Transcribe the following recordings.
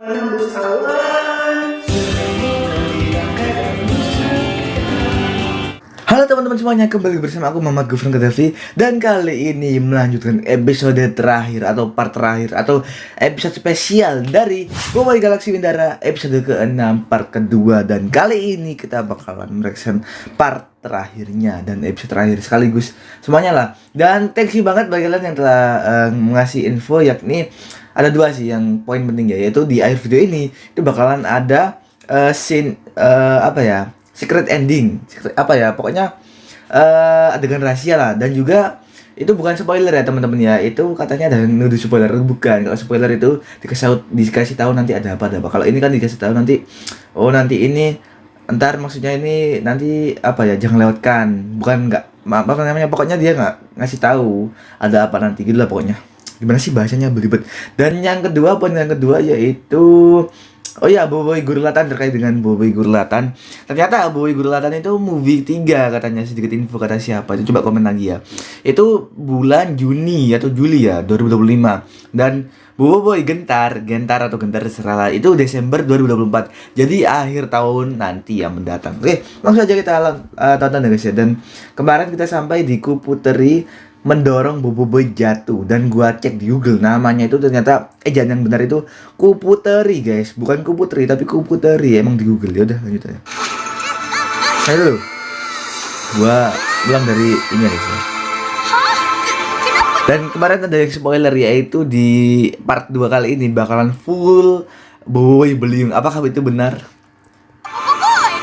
Halo teman-teman semuanya, kembali bersama aku Muhammad Gufron Gaddafi. Dan kali ini melanjutkan episode terakhir atau part terakhir atau episode spesial dari Boboiboy Galaxy Windara episode ke-6 part kedua. Dan kali ini kita bakalan mereaction part terakhirnya dan episode terakhir sekaligus semuanya lah. Dan thank you banget bagi kalian yang telah ngasih info, yakni ada dua sih yang poin penting ya, yaitu di akhir video ini itu bakalan ada scene secret ending, pokoknya adegan rahasia lah. Dan juga itu bukan spoiler ya teman-teman ya, itu katanya ada yang nuduh spoiler, bukan. Kalau spoiler itu dikasih tahu nanti ada apa. Kalau ini kan dikasih tahu nanti, nanti ini entar, maksudnya ini nanti jangan lewatkan, bukan pokoknya dia nggak ngasih tahu ada apa nanti gitu lah pokoknya. Gimana sih bahasanya, belibet. Dan yang kedua, poin yang kedua yaitu Boboiboy Gurlatan. Terkait dengan Boboiboy Gurlatan, ternyata Boboiboy Gurlatan itu movie 3 katanya, sedikit info kata siapa itu, coba komen lagi ya. Itu bulan Juni atau Juli ya 2025. Dan Boboiboy Gentar atau Gentar terserah, itu Desember 2024. Jadi akhir tahun nanti yang mendatang. Oke, langsung aja kita tonton ya guys ya. Dan kemarin kita sampai di Kuputeri mendorong Boboiboy jatuh, dan gua cek di Google namanya itu ternyata ejaan yang benar itu Kuputeri guys, bukan Kuputri tapi Kuputeri emang di Google. Ya udah lanjut aja. Halo, gua bilang dari ini guys ya. Dan kemarin ada yang spoiler, yaitu di part 2 kali ini bakalan full Boboiboy Beliung. Apakah itu benar?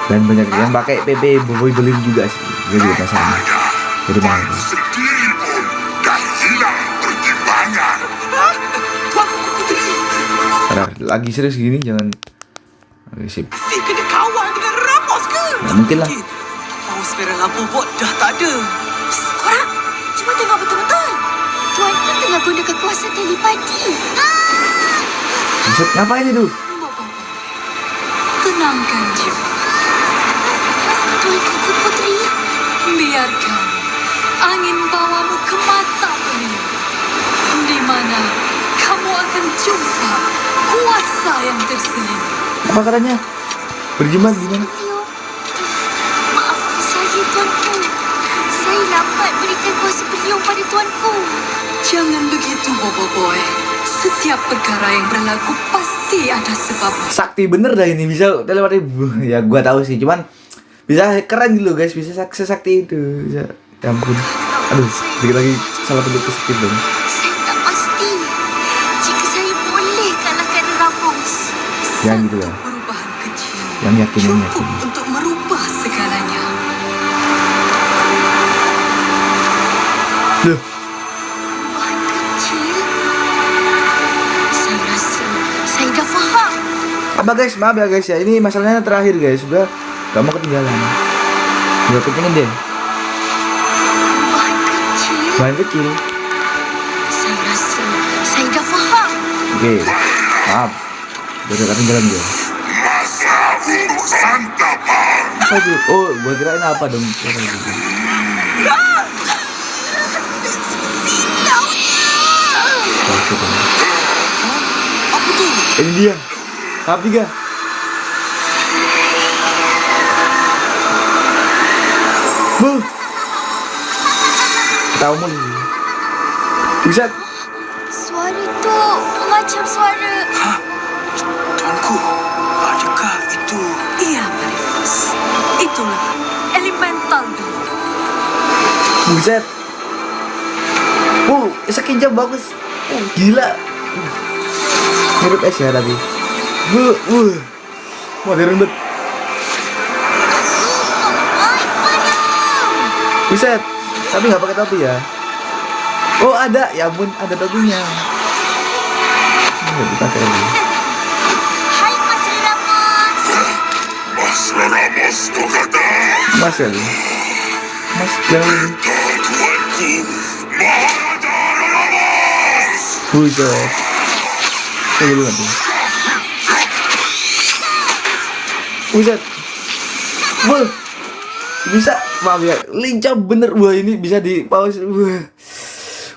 Dan banyak yang pakai PP Boboiboy Beliung juga sih. Gue juga penasaran. Jadi mana? Lagi serius gini jangan. Oke, sip. Kena kawal dengan Ramos ke? Nggak mungkin lah. Paus Ferala Bobot dah tak ada. Korang, cuba tengok betul-betul. Tuan kan tengah guna kekuasaan telepati. Maksud ngapain itu? Tenangkan jiwa. Tuan Kaki Putri. Biarkan angin bawamu ke mata beliau, di mana kamu akan jumpa kuasa yang terselim. Apa katanya? Berjemaah gimana? Ayo. Maafkan saya, Tuanku. Saya lambat berikan kuasa beliau pada Tuanku. Jangan begitu, Boboiboy. Setiap perkara yang berlaku pasti ada sebabnya. Sakti bener dah ini, bisa telepati. Ya gua tahu sih, cuman bisa keren gitu guys, bisa sakti itu. Bisa. Ya ampun. Aduh, dikit lagi salah penduduk skip dong. Saya tak pasti. Jika saya boleh kalahkan Ramos. Jangan gitu lah. Perubahan kecil Yang yakin. cukup untuk merubah segalanya. Duh, Perubahan kecil. Saya rasa saya dah faham. apa guys, maaf ya guys ya, ini masalahnya terakhir guys, udah gak mau ketinggalan. Udah ketinggalan deh. Perubahan kecil. Bahan kecil. Saya rasa saya dah faham. Oke, maaf. Udah ketinggalan dia. Masa untuk santapan. Apa itu? Oh, gua kirain apa dong? Apa tu? Ini dia. Tahap 3. Tahu mulu. Bisa. Suara tu macam suara. Tuanku, adakah itu? Iya, Marifus. Itulah elemental beliau. Buset. Sekejap bagus. Gila. Mirip es ya tadi. Modern banget. Buset. Tapi nggak pakai topi ya. Oh ada, ya ampun, ada topinya. Nggak dipakai lagi. Hai Mas Ramos. Mas Ramos kata. Mas kali. Mas jauh. Tuanku, Maharaja Ramos. Buset. Saya dulu nanti. Buset. Bisa, maaf ya, lincah bener. Wah ini bisa di pause.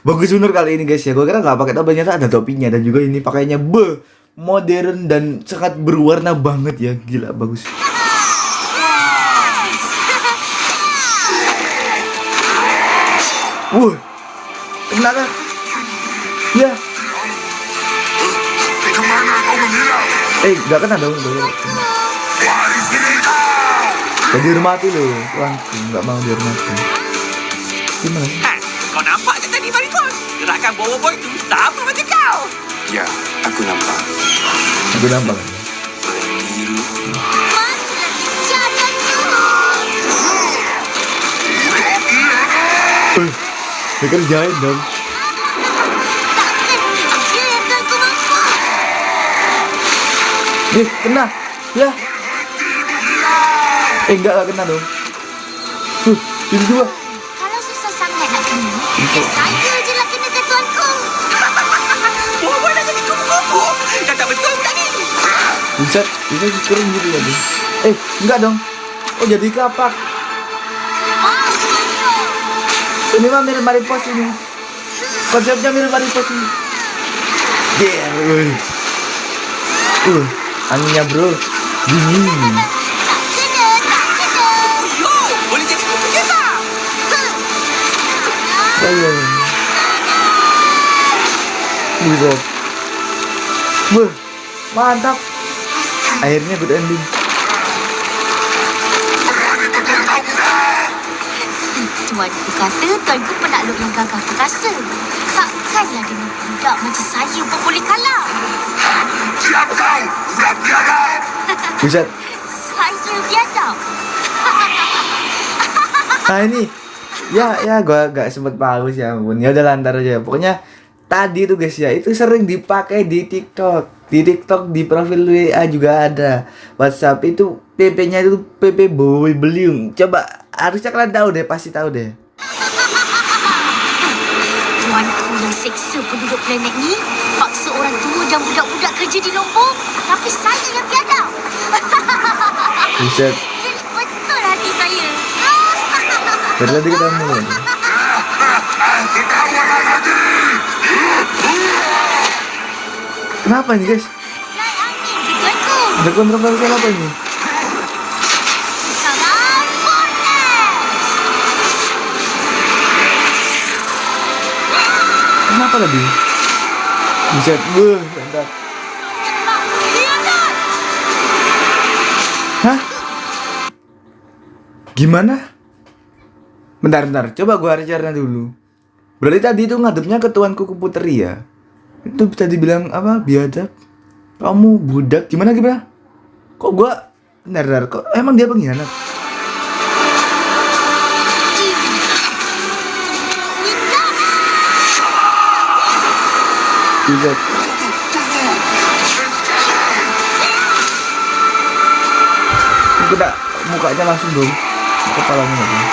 Bagus bener kali ini guys ya. Gue kira nggak pakai topi, ternyata ada topinya. Dan juga ini pakainya modern dan sangat berwarna banget ya. Gila, bagus. Kena kan? Ya. Kemana kau menghilang? Gak kena dong. Mari sini kau. Gak dihormati loh. Tuanku gak mau dihormati. Gimana sih? Kau nampak tak tadi Maripon? Gerakan boy itu sama macam kau. Ya, aku nampak. Aku nampak. Biru. Dia kerjain dong. Kena. Ya. Enggak kena dong. Ini dua. Kalau susah sangat nak kena, saya je lah kena ke tuanku. Boy dah jadi kupu-kupu. Dah tak betul budak ni. Bisa keren gitu ya dong. Enggak dong. Oh jadi kapak. Ini mah mirip Maripos ini. Konsepnya mirip Maripos ini. Anginnya bro, dingin. Yo, boleh jadi kupu kita. Buset. Mantap. Akhirnya good ending. Tuanku kata tuanku penakluk yang gagah perkasa. Takkanlah dengan budak macam saya pun boleh kalah. Siap kau, budak biadab. Buset. Saya biadab. Nah ini, ya gua gak sempet paus ya ampun. Ya udah lantar aja. Pokoknya tadi tuh guys ya, itu sering dipakai di TikTok. Di TikTok di profil WA juga ada. WhatsApp itu PP-nya itu PP Boy Beliung. Coba harusnya kalian tahu deh, pasti tahu deh. Tuanku yang seksa penduduk planet ni, paksa orang tua dan budak-budak kerja di Lombok, tapi saya yang biadab. Buset. Betul hati saya. Berarti kita mulai. Ketawalah lagi. Kenapa nih guys? Naik angin ke tuanku. Ada kontroversial apa ini? Salam bonus. Kenapa tadi? Buset, mantap. Hah? Gimana? Bentar, coba gua rencana dulu. Berarti tadi itu ngadepnya ke tuanku Putri ya? Itu bisa dibilang apa? Biadab? Kamu budak? Gimana? Kok gua... Bentar, kok emang dia pengkhianat? Buset. Udah mukanya langsung dong. Kepalanya lagi.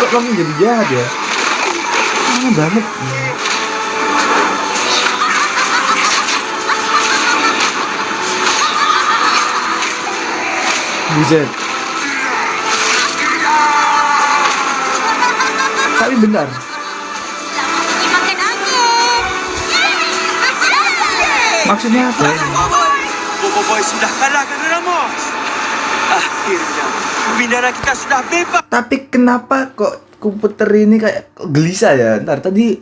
Kok kamu jadi jahat ya? Lama banget. Buset. Tapi benar. Selamat pergi makan angin. Maksudnya apa? Boy sudah kalahkan Ramos. Akhirnya bendera kita sudah bebas. Tapi kenapa kok komputer ini kayak kok gelisah ya? Ntar tadi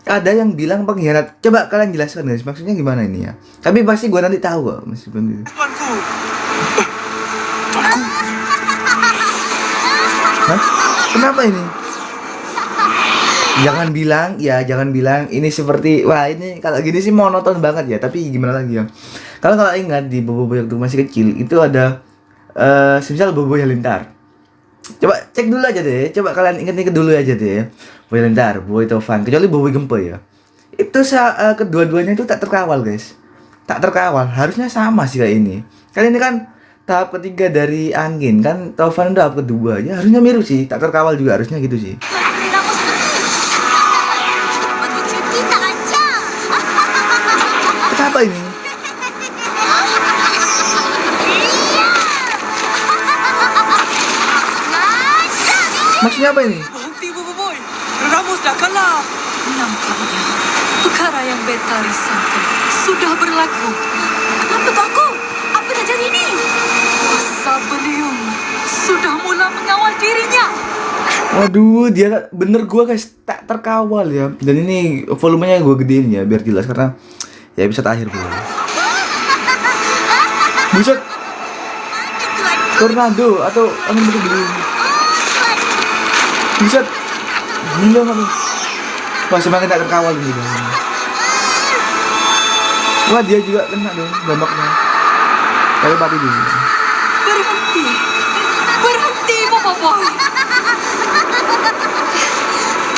ada yang bilang pengkhianat. Coba kalian jelaskan guys, maksudnya gimana ini ya? Tapi pasti gua nanti tahu kok meskipun gitu. Tuanku. Hah? Kenapa ini? Jangan bilang ini seperti wah ini kalau gini sih monoton banget ya. Tapi gimana lagi ya? Kalau ingat di Bobo waktu masih kecil itu ada semisal Bobo Halilintar. Coba cek dulu aja deh. Coba kalian ingat dulu aja deh. Bobo Halilintar, Bobo Taufan, kecuali Bobo Gempe ya. Itu kedua-duanya itu tak terkawal guys. Tak terkawal. Harusnya sama sih kayak ini. Kali ini kan tahap ketiga dari angin kan, Taufan udah tahap kedua ya, harusnya mirip sih, tak terkawal juga harusnya gitu sih. Pergi cuti tak lancar. Kenapa ini? Lancar. Maksudnya apa ini? Berhenti Boy. Ramos dah kalah. Nampaknya Perkara yang beta risaukan sudah berlaku. Kenapa tuanku? Apa dah jadi ni? Kuasa beliung sudah mula mengawal dirinya. Waduh, dia bener gua guys tak terkawal ya. Dan ini volumenya gue gedein ya biar jelas karena ya episode akhir gua. Buset. Tornado atau angin bertiup. Buset. Gila banget. Wah, semakin tak terkawal ini. Wah, dia juga kena dong dampaknya. Tapi mati dulu. Berhenti. Berhenti, Bobo Boy.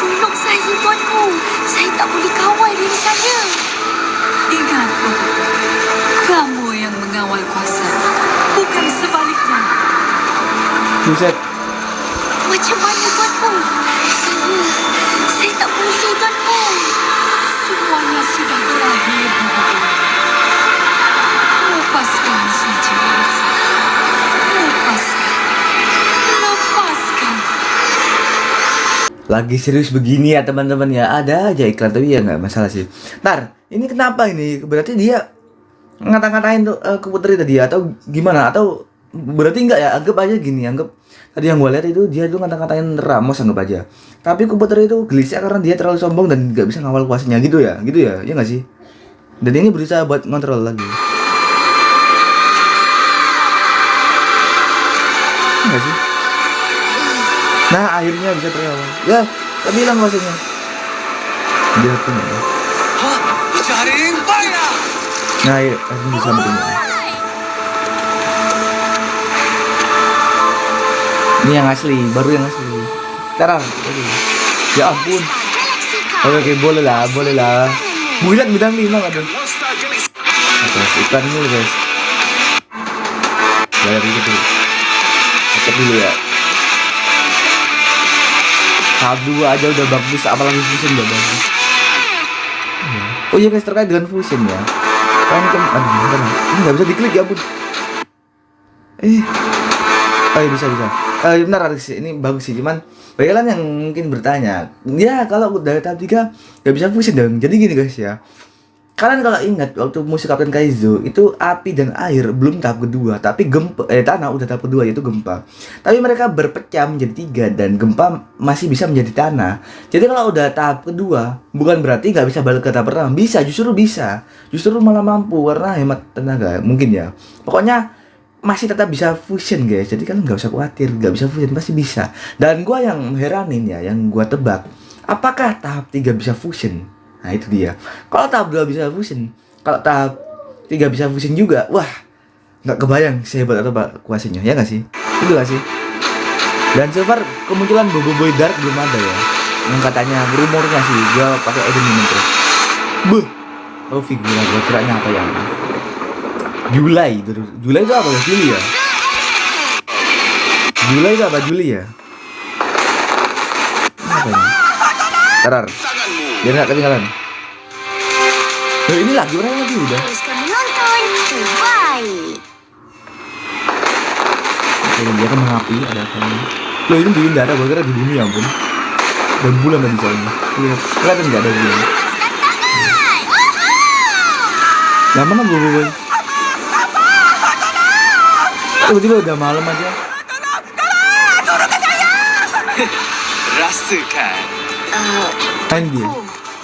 Tolong saya, tuanku. Saya tak boleh kawal diri saya. Ingat, Bobo Boy. Kamu yang mengawal kuasa, bukan sebaliknya. Buset. Macam mana, tuanku? Saya tak boleh, tuanku. Semuanya sudah berakhir, Bobo Boy. Lepaskan saja. Lepaskan. Lepaskan. Lagi serius begini ya teman-teman ya. Ada aja iklan tapi ya nggak masalah sih. Ntar, ini kenapa ini? Berarti dia ngata-ngatain tuh ke Putri tadi atau gimana? Atau berarti enggak ya? Anggap aja gini, anggap tadi yang gue lihat itu dia tuh ngata-ngatain Ramos anggap aja. Tapi ke Putri itu gelisah karena dia terlalu sombong dan nggak bisa ngawal kuasanya gitu ya ya nggak sih? Dan ini berusaha buat ngontrol lagi. Enggak sih? Nah akhirnya bisa terkawal. Ya, tapi hilang kuasanya. Dia tuh ya. Hah? Jaring paya. Nah, ya, akhirnya bisa bertemu. Ini yang asli, baru yang asli. Tarar, ya ampun. Oke, boleh lah. Bulan bidang 5 kan? Atas ikan dulu guys. Bayar dulu. Cek dulu ya. Tahap 2 aja udah bagus, apalagi fusion udah bagus. Oh iya guys, terkait dengan fusion ya. Aduh, bentar. Ini nggak bisa diklik ya ampun. Oh iya bisa. Benar Alex, ini bagus sih. Cuman bagi kalian yang mungkin bertanya, ya kalau dari tahap 3 nggak bisa fusion dong. Jadi gini guys ya. Kalian kalau ingat waktu musuh Kapten Kaizo itu api dan air belum tahap kedua, tapi tanah udah tahap kedua yaitu gempa. Tapi mereka berpecah menjadi 3 dan gempa masih bisa menjadi tanah. Jadi kalau udah tahap kedua bukan berarti nggak bisa balik ke tahap pertama. Bisa, justru malah mampu karena hemat tenaga mungkin ya. Pokoknya masih tetap bisa fusion guys. Jadi kalian nggak usah khawatir, nggak bisa fusion pasti bisa. Dan gua yang heranin ya, yang gua tebak, apakah tahap 3 bisa fusion? Nah itu dia. Kalau tahap 2 bisa fusion, kalau tahap 3 bisa fusion juga, wah nggak kebayang sehebat atau kuasanya, ya nggak sih? Itu nggak sih? Dan so far kemunculan Bobo Boy Dark belum ada ya. Yang katanya rumornya sih dia pakai Eden terus. Buh. Oh figura gua kiranya apa yang Julai itu apa ya? Juli ya? Julai itu apa? Juli ya? Apa ini? Tarar. Biar nggak ketinggalan. Ini lagi berapa lagi udah? Teruskan menonton. Bye. Oke, dia kan mengapi ada apa ini? Loh ini di udara, gue kira di bumi ya ampun. Dan bulan tadi soalnya. Lihat, kelihatan nggak ada bulan? Nah mana boy? Tiba-tiba udah malam aja. Rasakan. Anjir.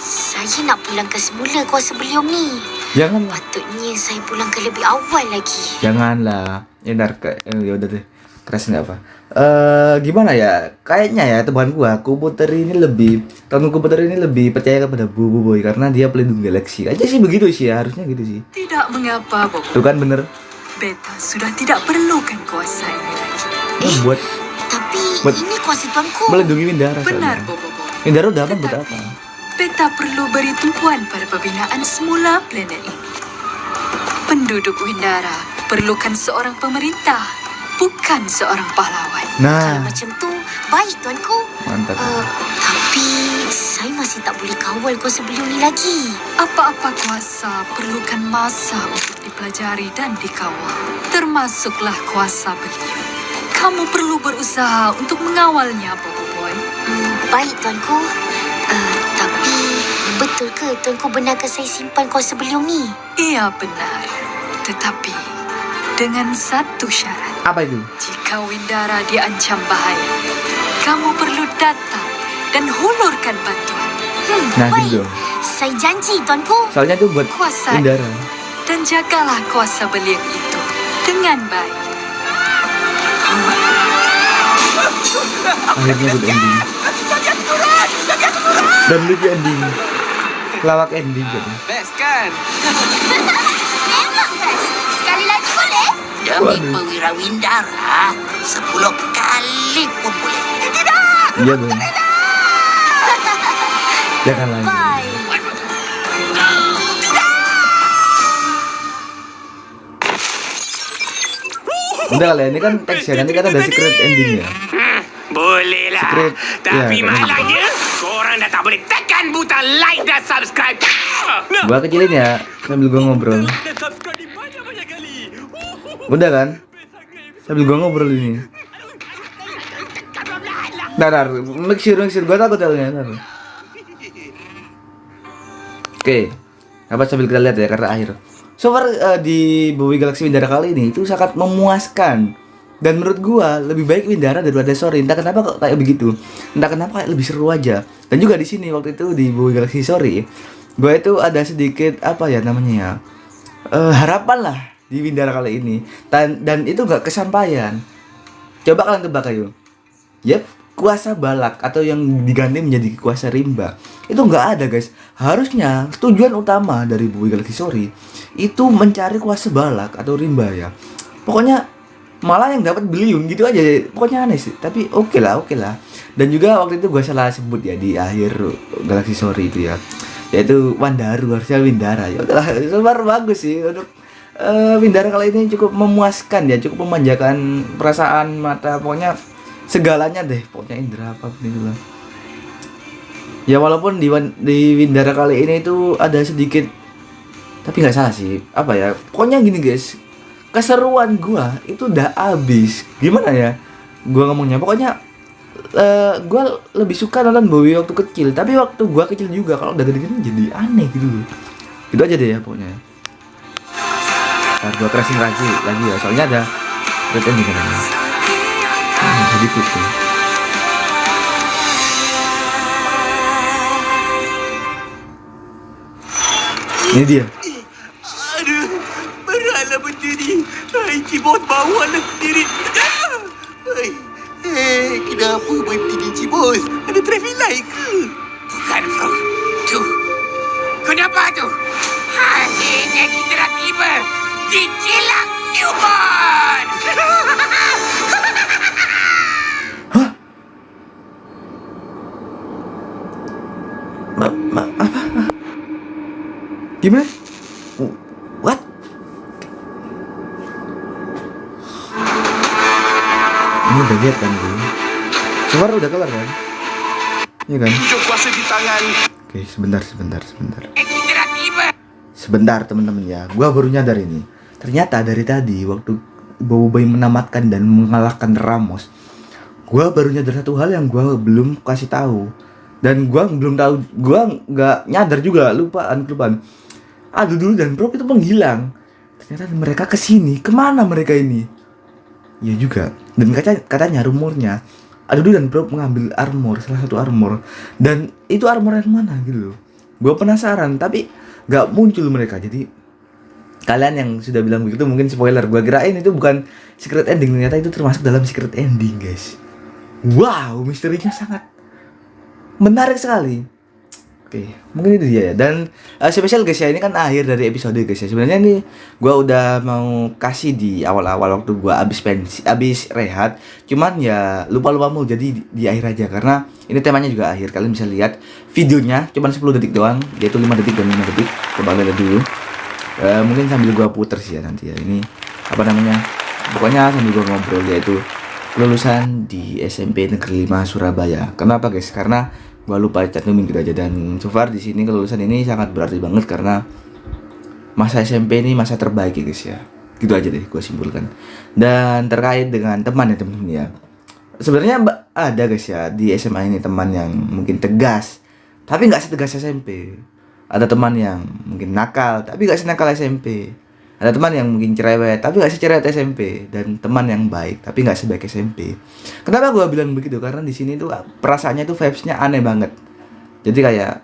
Saya nak pulang ke semula kuasa beliau ni. Jangan. Patutnya saya pulang ke lebih awal lagi. Janganlah. Ya udah deh. Keras nggak apa. Gimana ya? Kayaknya ya teman gua, komputer ini lebih percaya kepada Bobo Boy karena dia pelindung galaksi. Aja sih begitu sih, harusnya gitu sih. Tidak mengapa, Bobo. Tuh kan bener. Beta sudah tidak perlukan kuasa ini lagi. Buat Tapi ini kuasa tuanku. melindungi Windara. Benar, soalnya. Bobo Boy. Windara udah aman buat apa? Beta perlu beri tumpuan pada pembinaan semula planet ini. Penduduk Windara perlukan seorang pemerintah, bukan seorang pahlawan. Kalau Nah, macam tu, baik tuanku. mantap. Tapi saya masih tak boleh kawal kuasa beliau ni lagi. Apa-apa kuasa perlukan masa untuk dipelajari dan dikawal. Termasuklah kuasa beliau. Kamu perlu berusaha untuk mengawalnya, Bobo Boy. Baik tuanku. Tapi Betul ke Tuanku benarkan saya simpan kuasa beliung ni? Ia benar. Tetapi dengan satu syarat. Apa itu? Jika Windara diancam bahaya, kamu perlu datang dan hulurkan bantuan. Nah Baik, gitu. saya janji Tuanku. Soalnya itu buat Kuasai Windara. dan jagalah kuasa beliau itu dengan baik. Akhirnya good ending. Dan lucu ending. Lawak ending gitu. Best kan? Memang best. Sekali lagi boleh? Waduh. Perwira Windara 10 kali pun boleh. Iya dong. Jangan lagi. Bye. Udah kali ya, ini kan teksnya, nanti kan ada secret endingnya. Boleh lah. Secret, Tapi ya, malangnya, korang dah tak boleh tekan butang like dan subscribe. Nah, Gua kecilin ya, sambil gua ngobrol. dan subscribe ni banyak-banyak kali. Udah kan? Sambil gua ngobrol ini. Dar, make sure gua takut soalnya. Oke, apa sambil kita lihat ya karena akhir. So far di Bowie Galaxy Windara kali ini itu sangat memuaskan. Dan menurut gua lebih baik Windara daripada Sori. Entah kenapa kok kayak begitu. Entah kenapa kayak lebih seru aja. Dan juga di sini waktu itu di Bowie Galaxy Sori, gua itu ada sedikit apa ya namanya ya, harapan lah di Windara kali ini. Dan itu gak kesampaian. Coba kalian tebak ayo. Yep, kuasa balak atau yang diganti menjadi kuasa rimba itu nggak ada guys. Harusnya tujuan utama dari Bowie Galaxy Sori itu mencari kuasa balak atau rimba ya. Pokoknya malah yang dapat beliung gitu aja. Pokoknya aneh sih. Tapi oke lah. Dan juga waktu itu gue salah sebut ya di akhir Galaxy Sori itu ya. Yaitu Wandaru harusnya Windara ya. Udahlah, sebar bagus sih untuk Windara kali ini cukup memuaskan ya, cukup memanjakan perasaan mata. Pokoknya segalanya deh, pokoknya indera apapun itu lah. Ya walaupun di Windara kali ini itu ada sedikit, tapi nggak salah sih, apa ya, pokoknya gini guys, keseruan gua itu udah habis. Gimana ya gua ngomongnya, pokoknya gua lebih suka nonton Bowie waktu kecil, tapi waktu gua kecil juga. Kalau udah gede-gede jadi aneh gitu loh. Itu aja deh ya pokoknya. Ntar gua crashing lagi ya, soalnya ada retain di kanannya. Jadi gitu. Ini dia. Aduh, beratlah benda ni. Hai, Cibos bawalah sendiri. Kenapa berhenti ni Cibos? Ada traffic light ke? Bukan bro. Tu. Kenapa tu? Akhirnya kita dah tiba di kilang Newport. Apa? Gimana? What? Ini udah lihat kan gue? Suara udah kelar kan? Iya kan? Tunjuk kuasa di tangan. Oke, sebentar. Kita dah tiba. Sebentar teman-teman ya, gua baru nyadar ini. Ternyata dari tadi waktu Bowie menamatkan dan mengalahkan Ramos, gua baru nyadar satu hal yang gua belum kasih tahu. Dan gua belum tahu, gua nggak nyadar juga, lupaan. Adudu dan Prop itu menghilang. Ternyata mereka kesini, kemana mereka ini? Iya juga. Dan katanya rumornya Adudu dan Prop mengambil armor, salah satu armor. Dan itu armor yang mana gitu loh. Gua penasaran, tapi nggak muncul mereka. Jadi kalian yang sudah bilang begitu mungkin spoiler. Gua kirain itu bukan secret ending, ternyata itu termasuk dalam secret ending guys. Wow, misterinya sangat menarik sekali. Oke, mungkin itu dia ya. Dan spesial guys ya, ini kan akhir dari episode guys ya. Sebenarnya nih gua udah mau kasih di awal-awal waktu gua abis rehat. Cuman ya lupa mulu, jadi di akhir aja karena ini temanya juga akhir. Kalian bisa lihat videonya cuman 10 detik doang, yaitu 5 detik dan 5 detik. Coba lihat dulu. Mungkin sambil gua puter sih ya nanti ya. Ini apa namanya? Pokoknya sambil gua ngobrol, yaitu kelulusan di SMP Negeri 5 Surabaya. Kenapa guys? Karena gua lupa cantumin gitu aja. Dan so far di sini kelulusan ini sangat berarti banget karena masa SMP ini masa terbaik ya guys ya. Gitu aja deh gua simpulkan. Dan terkait dengan teman ya teman-teman ya. Sebenarnya ada guys ya di SMA ini teman yang mungkin tegas, tapi nggak setegas SMP. Ada teman yang mungkin nakal tapi nggak senakal SMP. Ada teman yang mungkin cerewet tapi nggak secerewet SMP, dan teman yang baik tapi nggak sebaik SMP. Kenapa gue bilang begitu? Karena di sini tuh perasaannya tuh vibes-nya aneh banget. Jadi kayak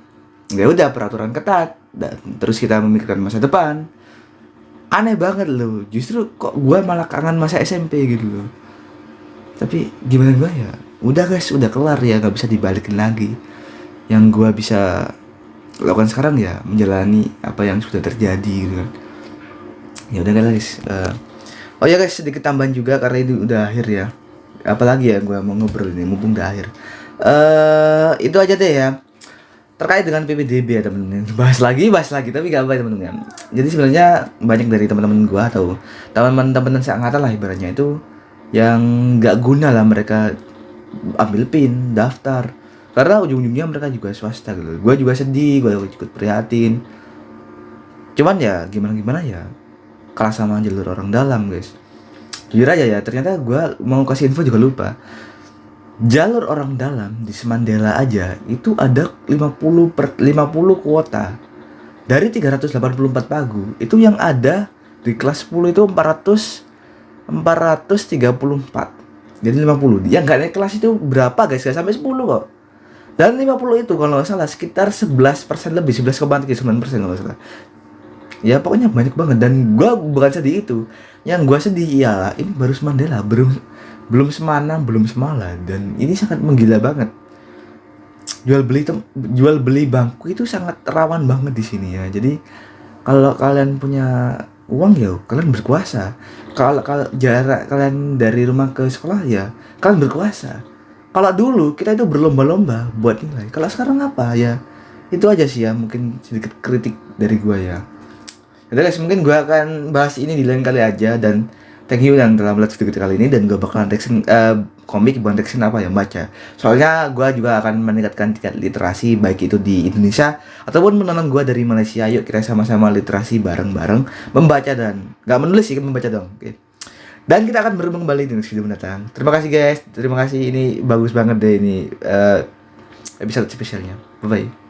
ya udah peraturan ketat dan terus kita memikirkan masa depan. Aneh banget loh. Justru kok gue malah kangen masa SMP gitu loh. Tapi gimana gue ya? Udah guys, udah kelar ya, nggak bisa dibalikin lagi. Yang gue bisa lakukan sekarang ya menjalani apa yang sudah terjadi gitu kan. Ya udah guys. Oh ya guys, sedikit tambahan juga karena ini udah akhir ya. Apalagi ya gue mau ngobrol ini mumpung udah akhir. Itu aja deh ya. Terkait dengan PPDB ya temen-temen, bahas lagi tapi gak apa ya temen-temen. Jadi sebenarnya banyak dari teman-teman gua atau teman-teman seangkatan lah ibaratnya itu yang gak guna lah mereka ambil PIN, daftar, karena ujung-ujungnya mereka juga swasta gitu. Gua juga sedih, gua ikut prihatin. Cuman ya gimana ya, kalah sama jalur orang dalam guys. Jujur aja ya, ternyata gua mau kasih info juga lupa. Jalur orang dalam di Semandela aja itu ada 50 kuota. Dari 384 pagu, itu yang ada di kelas 10 itu 434. Jadi 50. Yang gak naik kelas itu berapa guys? Gak sampai 10 kok. Dan 50 itu kalau nggak salah sekitar 11% lebih, 11,39% kalau nggak salah. Ya pokoknya banyak banget, dan gue bukan sedih itu. Yang gue sedih ialah ini baru Semandela, belum Semana, belum Semala, dan ini sangat menggila banget. Jual beli bangku itu sangat rawan banget di sini ya. Jadi kalau kalian punya uang ya kalian berkuasa. Kalau jarak kalian dari rumah ke sekolah ya kalian berkuasa. Kalau dulu kita itu berlomba-lomba buat nilai. Kalau sekarang apa ya? Itu aja sih ya, mungkin sedikit kritik dari gua ya. Jadi guys, mungkin gua akan bahas ini di lain kali aja, dan thank you yang telah melihat video kali ini, dan gue bakalan reaction komik, bukan reaction apa ya, baca. Soalnya gue juga akan meningkatkan tingkat literasi, baik itu di Indonesia ataupun menonton gue dari Malaysia. Yuk kita sama-sama literasi bareng-bareng, membaca dan gak menulis sih, membaca dong. Oke. Dan kita akan bertemu kembali di next video mendatang. Terima kasih guys, terima kasih, ini bagus banget deh ini episode spesialnya. Bye bye.